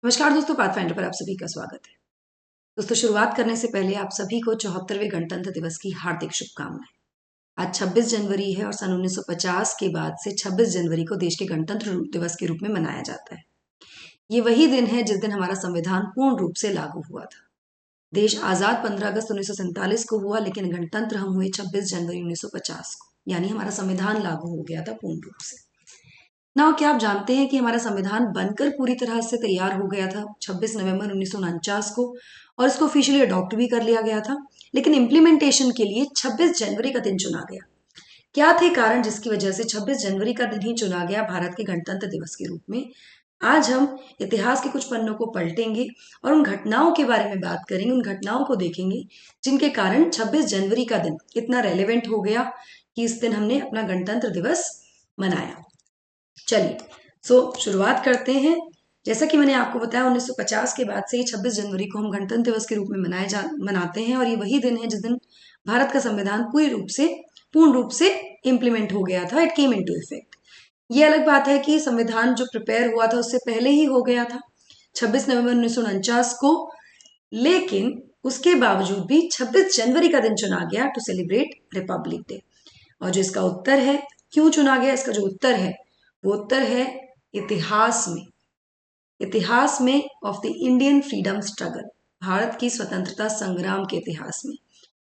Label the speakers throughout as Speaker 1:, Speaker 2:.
Speaker 1: नमस्कार दोस्तों, पाथफाइंडर पर आप सभी का स्वागत है। दोस्तों, शुरुआत करने से पहले आप सभी को 74वें गणतंत्र दिवस की हार्दिक शुभकामनाएं। आज 26 जनवरी है और सन 1950 के बाद से 26 जनवरी को देश के गणतंत्र दिवस के रूप में मनाया जाता है। ये वही दिन है जिस दिन हमारा संविधान पूर्ण रूप से लागू हुआ था। देश आजाद 15 अगस्त 1947 को हुआ, लेकिन गणतंत्र हम हुए 26 जनवरी 1950 को, यानी हमारा संविधान लागू हो गया था पूर्ण रूप से। ना क्या आप जानते हैं कि हमारा संविधान बनकर पूरी तरह से तैयार हो गया था 26 नवंबर 1949 को, और इसको ऑफिशियली अडॉप्ट भी कर लिया गया था, लेकिन इम्प्लीमेंटेशन के लिए 26 जनवरी का दिन चुना गया। क्या थे कारण जिसकी वजह से 26 जनवरी का दिन ही चुना गया भारत के गणतंत्र दिवस के रूप में? आज हम इतिहास के कुछ पन्नों को पलटेंगे और उन घटनाओं के बारे में बात करेंगे, उन घटनाओं को देखेंगे जिनके कारण 26 जनवरी का दिन इतना रेलेवेंट हो गया कि इस दिन हमने अपना गणतंत्र दिवस मनाया। चलिए, शुरुआत करते हैं। जैसा कि मैंने आपको बताया, 1950 के बाद से ही 26 जनवरी को हम गणतंत्र दिवस के रूप में मनाते हैं, और ये वही दिन है जिस दिन भारत का संविधान पूर्ण रूप से इम्प्लीमेंट हो गया था। It came into effect. ये अलग बात है कि संविधान जो प्रिपेयर हुआ था उससे पहले ही हो गया था 26 नवंबर 1949 को, लेकिन उसके बावजूद भी 26 जनवरी का दिन चुना गया टू सेलिब्रेट रिपब्लिक डे। और जो इसका उत्तर है, क्यों चुना गया, इसका जो उत्तर है वो उत्तर है इतिहास में of the Indian freedom struggle, Bharat की स्वतंत्रता संग्राम के इतिहास में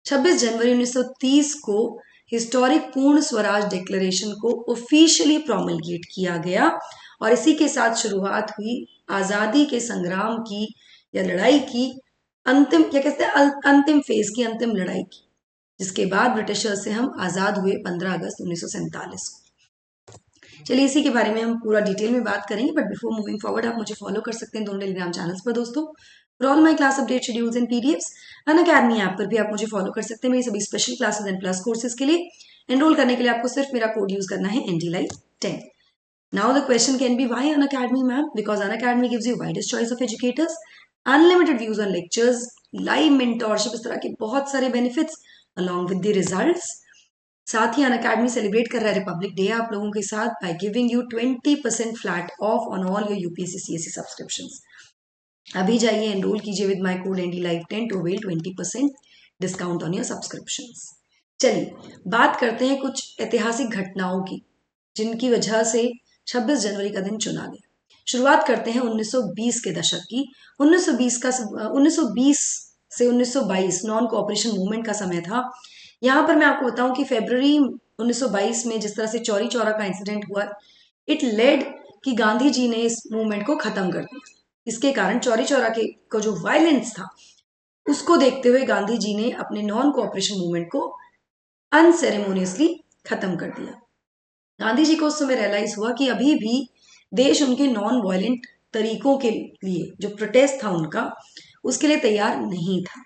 Speaker 1: 26 जनवरी 1930 को हिस्टोरिक पूर्ण स्वराज डिक्लेरेशन को ऑफिशियली प्रोमलगेट किया गया, और इसी के साथ शुरुआत हुई आजादी के संग्राम की या लड़ाई की अंतिम फेज की, अंतिम लड़ाई की, जिसके बाद ब्रिटिशर से हम आजाद हुए 15 अगस्त 1947 को। चलिए, इसी के बारे में हम पूरा डिटेल में बात करेंगे, बट बिफोर मूविंग फॉरवर्ड आप मुझे फॉलो कर सकते हैं दोनों टेलीग्राम चैनल्स पर दोस्तों। For all my class update schedules and PDFs, Unacademy app पर भी आप मुझे फॉलो कर सकते हैं मेरी सभी special classes and plus courses के लिए। एनरोल करने के लिए आपको सिर्फ मेरा कोड यूज करना है NDLive10। Now the question can be why Unacademy ma'am? Because Unacademy gives you widest choice of educators, unlimited views on lectures, live mentorship, इस तरह के बहुत सारे benefits along with the results. साथ ही अनअकैडमी सेलिब्रेट कर रहा है रिपब्लिक डे आप लोगों के साथ by giving you 20% flat off on all your UPSC CSC subscriptions. अभी जाइए, एनरोल कीजिए with my code NDLive10 to avail 20% discount on your subscriptions. चलिए, बात करते हैं कुछ ऐतिहासिक घटनाओं की जिनकी वजह से 26 जनवरी का दिन चुना गया। शुरुआत करते हैं 1920 के दशक की। 1920 से 1922 नॉन कोऑपरेशन मूवमेंट का समय था। यहाँ पर मैं आपको बताऊं कि फरवरी 1922 में जिस तरह से चौरी चौरा का इंसिडेंट हुआ, इट लेड कि गांधी जी ने इस मूवमेंट को खत्म कर दिया। इसके कारण चौरी चौरा के को जो वायलेंस था उसको देखते हुए गांधी जी ने अपने नॉन कोऑपरेशन मूवमेंट को अनसेरेमोनियसली खत्म कर दिया। गांधी जी को उस समय रियलाइज हुआ कि अभी भी देश उनके नॉन वायलेंट तरीकों के लिए, जो प्रोटेस्ट था उनका, उसके लिए तैयार नहीं था।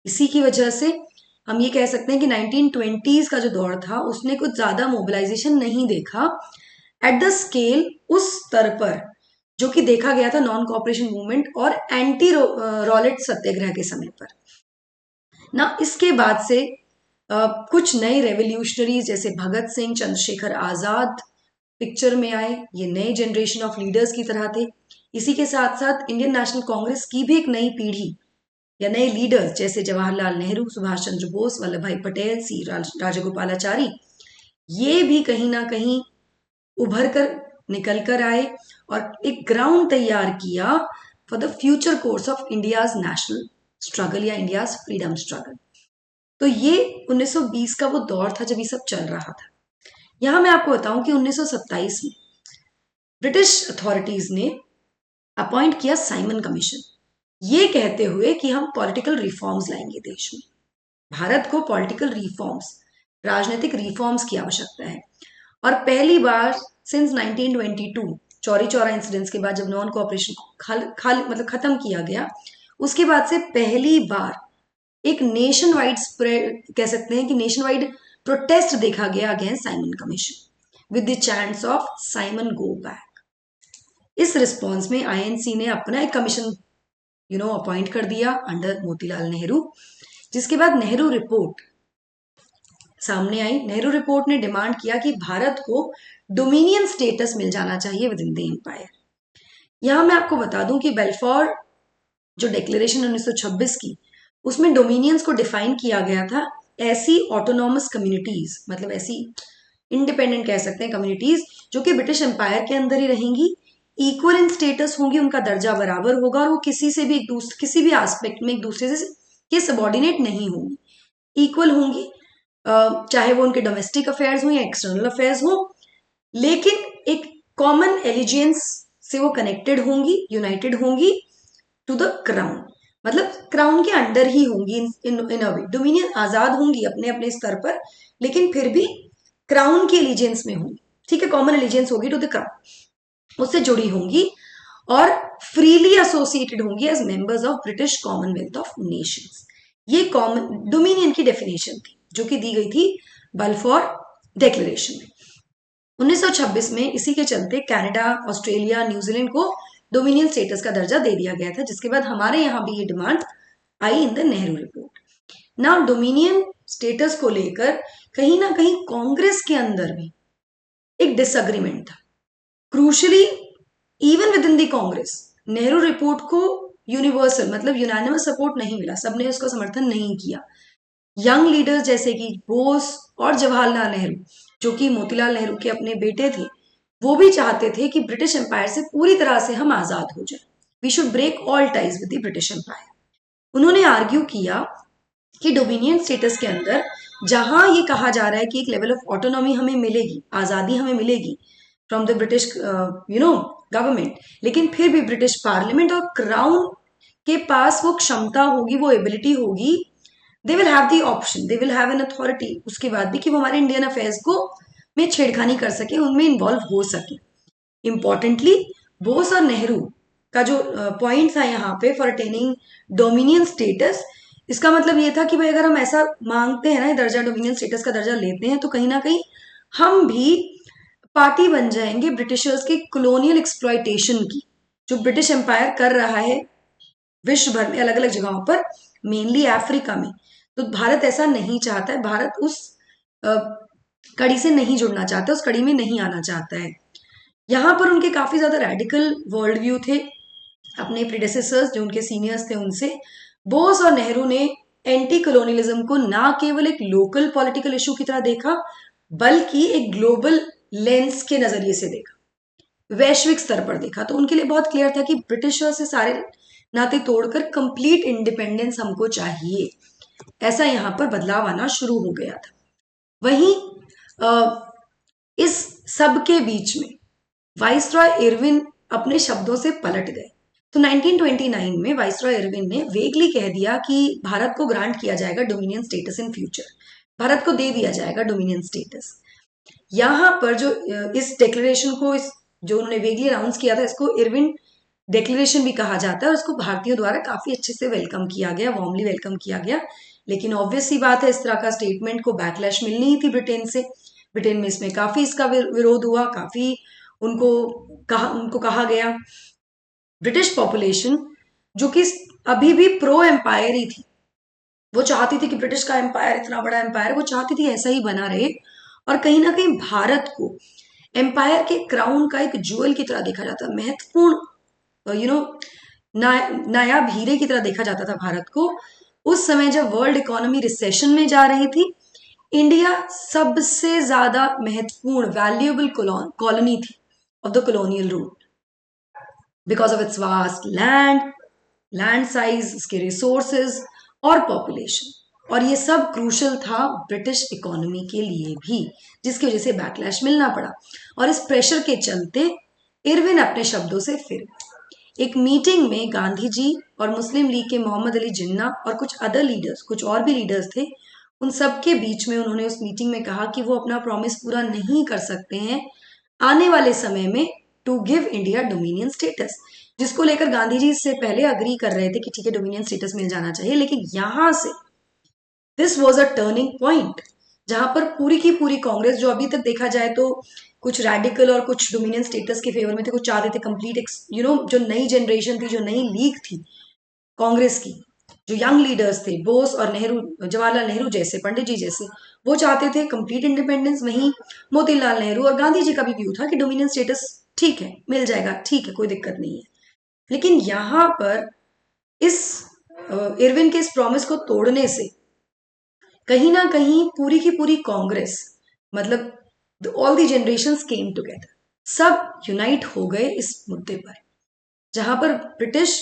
Speaker 1: इसी की वजह से हम ये कह सकते हैं कि 1920s का जो दौर था उसने कुछ ज्यादा मोबिलाइजेशन नहीं देखा एट द स्केल, उस स्तर पर जो कि देखा गया था नॉन कोऑपरेशन मूवमेंट और एंटी रॉलेट सत्याग्रह के समय पर ना। इसके बाद से कुछ नए रेवोल्यूशनरीज जैसे भगत सिंह, चंद्रशेखर आजाद पिक्चर में आए। ये नए जनरेशन ऑफ लीडर्स की तरह थे। इसी के साथ साथ इंडियन नेशनल कांग्रेस की भी एक नई पीढ़ी या नए लीडर्स जैसे जवाहरलाल नेहरू, सुभाष चंद्र बोस, वल्लभ भाई पटेल, सी राजगोपालाचारी, ये भी कहीं ना कहीं उभर कर निकल कर आए और एक ग्राउंड तैयार किया for the future course of India's national struggle या इंडियाज फ्रीडम स्ट्रगल। तो ये 1920 का वो दौर था जब ये सब चल रहा था। यहां मैं आपको बताऊं कि 1927 में ब्रिटिश अथॉरिटीज ने अपॉइंट किया साइमन कमीशन, ये कहते हुए कि हम पॉलिटिकल रिफॉर्म्स लाएंगे देश में। भारत को पॉलिटिकल रिफॉर्म्स, राजनीतिक रिफॉर्म्स की आवश्यकता है। और पहली बार सिंस 1922 चौरी चौरा इंसिडेंट्स के बाद, जब नॉन कोऑपरेशन मतलब खत्म किया गया, उसके बाद से पहली बार एक नेशन वाइड स्प्रेड, कह सकते हैं कि नेशन वाइड प्रोटेस्ट देखा गया against Simon commission with the chants of Simon go back. इस रिस्पॉन्स में आईएनसी ने अपना एक कमीशन अपॉइंट कर दिया अंडर मोतीलाल नेहरू, जिसके बाद नेहरू रिपोर्ट सामने आई। नेहरू रिपोर्ट ने डिमांड किया कि भारत को डोमिनियन स्टेटस मिल जाना चाहिए विद इन द एम्पायर। यहाँ मैं आपको बता दूं कि बेल्फोर जो डिक्लेरेशन 1926 की, उसमें डोमिनियंस को डिफाइन किया गया था ऐसी ऑटोनॉमस कम्युनिटीज, मतलब ऐसी इंडिपेंडेंट कह सकते हैं कम्युनिटीज, जो कि ब्रिटिश एम्पायर के अंदर ही रहेंगी, इक्वल इन स्टेटस होंगी, उनका दर्जा बराबर होगा और वो किसी से भी किसी भी एस्पेक्ट में एक दूसरे से के सबॉर्डिनेट नहीं होंगी, इक्वल होंगी, चाहे वो उनके डोमेस्टिक अफेयर्स हो या एक्सटर्नल अफेयर्स हो, लेकिन एक कॉमन एलिजियंस से वो कनेक्टेड होंगी, यूनाइटेड होंगी टू द क्राउन, मतलब क्राउन के अंडर ही होंगी इन अ वे। डोमिनियन आजाद होंगी अपने अपने स्तर पर, लेकिन फिर भी क्राउन की एलिजेंस में होंगी, ठीक है, कॉमन एलिजेंस होगी टू द क्राउन, उससे जुड़ी होंगी और फ्रीली एसोसिएटेड होंगी as members of British Commonwealth of Nations. ये कॉमन डोमिनियन की डेफिनेशन थी जो कि दी गई थी बल्फोर डिक्लेरेशन में 1926 में। इसी के चलते कनाडा, ऑस्ट्रेलिया, न्यूजीलैंड को डोमिनियन स्टेटस का दर्जा दे दिया गया था, जिसके बाद हमारे यहाँ भी ये demand I in the Nehru report. ना डोमिनियन स्टेटस को लेकर कहीं ना कहीं कांग्रेस के अंदर भी एक डिसएग्रीमेंट था, crucially even within the Congress. Nehru report को यूनिवर्सल मतलब यूनानिमस सपोर्ट नहीं मिला, सबने उसका समर्थन नहीं किया। यंग लीडर्स जैसे कि बोस और जवाहरलाल नेहरू, जो कि मोतीलाल नेहरू के अपने बेटे थे, वो भी चाहते थे कि ब्रिटिश एम्पायर से पूरी तरह से हम आजाद हो जाए, we should break all ties with the British Empire. उन्होंने आर्ग्यू किया कि डोमिनियन स्टेटस के अंदर जहां ये कहा जा रहा है कि एक लेवल ऑफ ऑटोनॉमी हमें मिलेगी, आजादी हमें मिलेगी फ्रॉम द ब्रिटिश गवर्नमेंट, लेकिन फिर भी ब्रिटिश पार्लियामेंट और क्राउन के पास वो क्षमता होगी, वो एबिलिटी होगी, they will have the option, they will have an authority उसके बाद भी कि वो हमारे इंडियन अफेयर्स को में छेड़खानी कर सके, उनमें इन्वॉल्व हो सके। इंपॉर्टेंटली बोस और नेहरू का जो पॉइंट था यहाँ पे फॉर अटेनिंग डोमिनियन स्टेटस, इसका मतलब ये था कि भाई अगर हम ऐसा मांगते हैं ना, दर्जा डोमिनियन स्टेटस का दर्जा लेते हैं, तो कहीं ना कहीं हम भी पार्टी बन जाएंगे ब्रिटिशर्स के कॉलोनियल एक्सप्लॉयटेशन की, जो ब्रिटिश एम्पायर कर रहा है विश्व भर में अलग अलग जगहों पर, मेनली अफ्रीका में। तो भारत ऐसा नहीं चाहता है, भारत उस कड़ी से नहीं जुड़ना चाहता, उस कड़ी में नहीं आना चाहता है। यहाँ पर उनके काफी ज्यादा रेडिकल वर्ल्ड व्यू थे अपने प्रीडेसेसर्स जो उनके सीनियर्स थे उनसे। बोस और नेहरू ने एंटी कॉलोनियलिज्म को ना केवल एक लोकल पॉलिटिकल इशू की तरह देखा, बल्कि एक ग्लोबल लेंस के नजरिए से देखा, वैश्विक स्तर पर देखा। तो उनके लिए बहुत क्लियर था कि ब्रिटिशर्स से सारे नाते तोड़कर कंप्लीट इंडिपेंडेंस हमको चाहिए। ऐसा यहाँ पर बदलाव आना शुरू हो गया था। वहीं इस सब के बीच में वाइसरॉय इरविन अपने शब्दों से पलट गए। तो 1929 में वाइसरॉय इरविन ने वेगली कह दिया कि भारत को ग्रांट किया जाएगा dominion status in future, Bharat को दे दिया जाएगा डोमिनियन स्टेटस। यहाँ पर जो इस डिक्लेरेशन को जो उन्होंने वेगली अनाउंस किया था, इसको इरविन डिक्लेरेशन भी कहा जाता है और इसको भारतीयों द्वारा काफी अच्छे से वेलकम किया गया, वार्मली वेलकम किया गया। लेकिन ऑब्वियस सी बात है, इस तरह का स्टेटमेंट को बैकलैश मिलनी ही थी ब्रिटेन से। ब्रिटेन में इसमें काफी इसका विरोध हुआ, काफी उनको कहा गया। ब्रिटिश पॉपुलेशन जो कि अभी भी प्रो एम्पायर ही थी, वो चाहती थी कि ब्रिटिश का एम्पायर इतना बड़ा एम्पायर, वो चाहती थी ऐसा ही बना रहे और कहीं ना कहीं भारत को एम्पायर के क्राउन का एक ज्वेल की तरह देखा जाता, महत्वपूर्ण नायाब हीरे की तरह देखा जाता था भारत को। उस समय जब वर्ल्ड इकोनॉमी रिसेशन में जा रही थी, इंडिया सबसे ज्यादा महत्वपूर्ण वैल्यूएबल कॉलोनी थी of the colonial route, because of its vast land size, इसके रिसोर्सेज और पॉपुलेशन, और ये सब क्रूशल था ब्रिटिश इकोनॉमी के लिए भी, जिसकी वजह से बैकलैश मिलना पड़ा। और इस प्रेशर के चलते इरविन अपने शब्दों से फिर एक मीटिंग में गांधी जी और मुस्लिम लीग के मोहम्मद अली जिन्ना और कुछ अदर लीडर्स, कुछ और भी लीडर्स थे, उन सब के बीच में उन्होंने उस मीटिंग में कहा कि वो अपना प्रॉमिस पूरा नहीं कर सकते हैं आने वाले समय में to give India dominion status, जिसको लेकर गांधी जी इससे पहले अग्री कर रहे थे कि ठीक है डोमिनियन स्टेटस मिल जाना चाहिए। लेकिन यहां से this was a turning point, जहां पर पूरी की पूरी कांग्रेस, जो अभी तक देखा जाए तो कुछ रेडिकल और कुछ डोमिनियन स्टेटस के फेवर में थे, कुछ चाहते थे कंप्लीट जो नई जनरेशन थी, जो नई लीग थी कांग्रेस की, जो यंग लीडर्स थे, बोस और नेहरू, जवाहरलाल नेहरू जैसे, पंडित जी जैसे, वो चाहते थे कंप्लीट इंडिपेंडेंस। वहीं मोतीलाल नेहरू और गांधी जी का भी व्यू था कि डोमिनियन स्टेटस ठीक है, मिल जाएगा, ठीक है, कोई दिक्कत नहीं है। लेकिन यहाँ पर इस इरविन के इस प्रॉमिस को तोड़ने से कहीं ना कहीं पूरी की पूरी कांग्रेस, मतलब all the generations came together, सब यूनाइट हो गए इस मुद्दे पर, जहां पर ब्रिटिश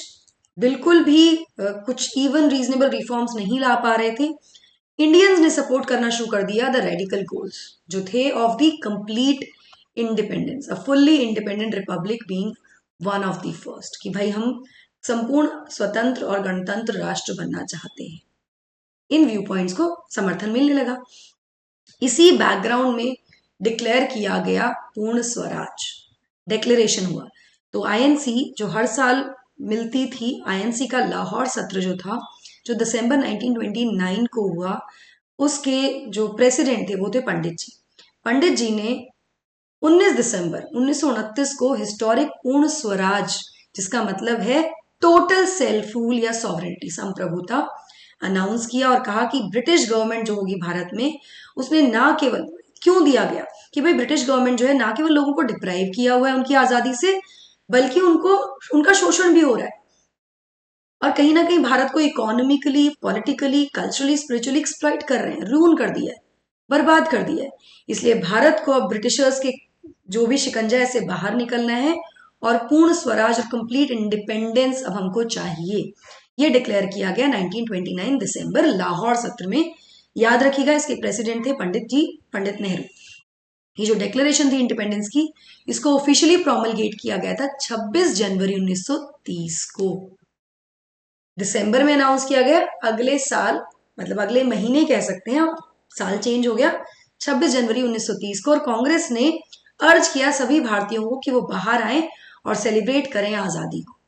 Speaker 1: बिल्कुल भी कुछ इवन रीजनेबल रिफॉर्म्स नहीं ला पा रहे थे। इंडियंस ने सपोर्ट करना शुरू कर दिया द रेडिकल गोल्स जो थे of the complete independence, a fully independent Republic being one of the first, कि भाई हम संपूर्ण स्वतंत्र और गणतंत्र राष्ट्र बनना चाहते हैं। इन व्यू पॉइंट्स को समर्थन मिलने लगा। इसी बैकग्राउंड में डिक्लेयर किया गया पूर्ण स्वराज, डिक्लेरेशन हुआ। तो आईएनसी जो हर साल मिलती थी, आईएनसी का लाहौर सत्र जो था, जो दिसंबर 1929 को हुआ, उसके जो प्रेसिडेंट थे वो थे पंडित जी। पंडित जी ने 19 दिसंबर 1929 को हिस्टोरिक पूर्ण स्वराज, जिसका मतलब है टोटल सेल्फ रूल या सॉवरेंटी, संप्रभुता, अनाउंस किया और कहा कि ब्रिटिश गवर्नमेंट जो होगी भारत में, उसने ना केवल, क्यों दिया गया कि भाई ब्रिटिश गवर्नमेंट जो है ना केवल लोगों को डिप्राइव किया हुआ है उनकी आजादी से, बल्कि उनको उनका शोषण भी हो रहा है और कहीं ना कहीं भारत को economically, politically, culturally, spiritually exploit कर रहे हैं, रून कर दिया है, बर्बाद कर दिया है। इसलिए भारत को अब ब्रिटिशर्स के जो भी शिकंजा है से बाहर निकलना है और पूर्ण स्वराज और कंप्लीट इंडिपेंडेंस अब हमको चाहिए। ये डिक्लेयर किया गया 1929 दिसंबर लाहौर सत्र में। याद रखिएगा इसके प्रेसिडेंट थे पंडित जी, पंडित नेहरू। ये जो डिक्लेरेशन थी इंडिपेंडेंस की, इसको ऑफिशियली प्रोमलगेट किया गया था 26 जनवरी 1930 को। दिसंबर में अनाउंस किया गया, अगले साल, मतलब अगले महीने कह सकते हैं, साल चेंज हो गया 26 जनवरी 1930 को। और कांग्रेस ने अर्ज किया सभी भारतीयों को कि वो बाहर आए और सेलिब्रेट करें आजादी को।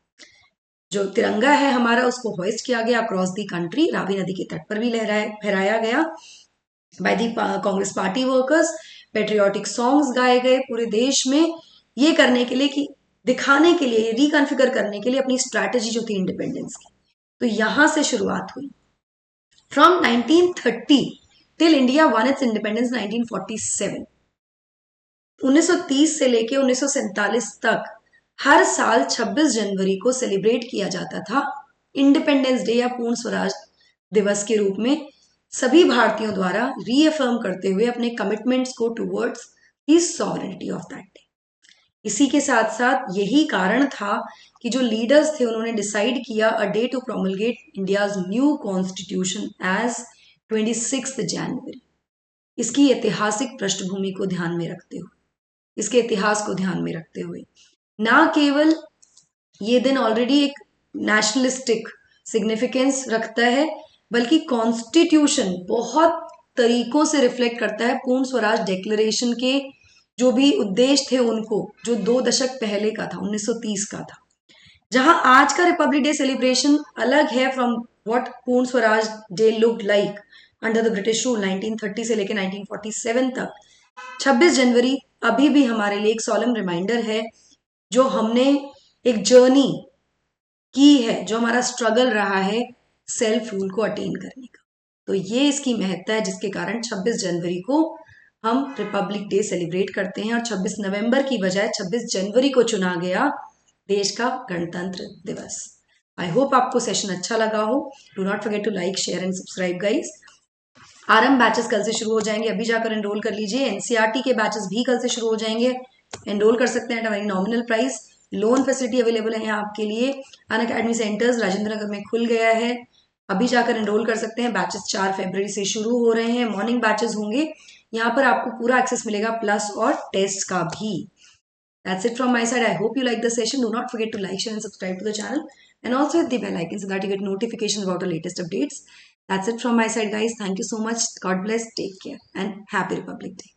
Speaker 1: जो तिरंगा है हमारा उसको होइस्ट किया गया अक्रॉस दी कंट्री, रावी नदी के तट पर भी फहराया गया by the Congress party workers. Patriotic songs गाए गए पूरे देश में, ये करने के लिए कि दिखाने के लिए, रिकॉन्फ़िगर करने के लिए अपनी स्ट्रैटेजी जो थी इंडिपेंडेंस की। तो यहां से शुरुआत हुई। From 1930 till India one it's independence 1947, 1930 से लेके 1947 तक हर साल 26 जनवरी को सेलिब्रेट किया जाता था इंडिपेंडेंस डे या पूर्ण स्वराज दिवस के रूप में, सभी भारतीयों द्वारा रीअफर्म करते हुए अपने कमिटमेंट्स को towards the sovereignty of that day. इसी के साथ साथ यही कारण था कि जो लीडर्स थे उन्होंने डिसाइड किया a day to promulgate India's new constitution as 26 January. इसकी ऐतिहासिक पृष्ठभूमि को ध्यान में रखते हुए, इसके इतिहास को ध्यान में रखते हुए, ना केवल ये दिन ऑलरेडी एक नेशनलिस्टिक सिग्निफिकेंस रखता है, बल्कि कॉन्स्टिट्यूशन बहुत तरीकों से रिफ्लेक्ट करता है पूर्ण स्वराज डिक्लेरेशन के जो भी उद्देश्य थे उनको, जो 2 दशक पहले का था, 1930 का था। जहां आज का रिपब्लिक डे सेलिब्रेशन अलग है फ्रॉम व्हाट पूर्ण Swaraj day looked like under the British rule 1930 से लेकर 1947 तक। 26 जनवरी अभी भी हमारे लिए एक सॉलम रिमाइंडर है, जो हमने एक जर्नी की है, जो हमारा स्ट्रगल रहा है सेल्फ रूल को अटेन करने का। तो ये इसकी महत्ता है जिसके कारण 26 जनवरी को हम रिपब्लिक डे सेलिब्रेट करते हैं और 26 नवंबर की बजाय 26 जनवरी को चुना गया देश का गणतंत्र दिवस। आई होप आपको सेशन अच्छा लगा हो। Do not forget to like, share and subscribe guys. RM batches कल से शुरू हो जाएंगे, अभी जाकर एनरोल कर लीजिए। एनसीईआरटी के बैचेस भी कल से शुरू हो जाएंगे, एनरोल कर सकते हैं at a very nominal price. Loan facility available है यहाँ आपके लिए। अनअकैडमी सेंटर्स राजेंद्र नगर में खुल गया है, अभी जाकर एनरोल कर सकते हैं। बैचेस 4 फरवरी से शुरू हो रहे हैं, मॉर्निंग बैचेस होंगे। यहाँ पर आपको पूरा एक्सेस मिलेगा प्लस और टेस्ट का भी। That's it from my side. I hope you like the session. Do not forget to like, share and subscribe to the channel, and also hit the bell icon so that you get notifications about our latest updates. That's it from my side, guys. Thank you so much. God bless. Take care and happy Republic Day.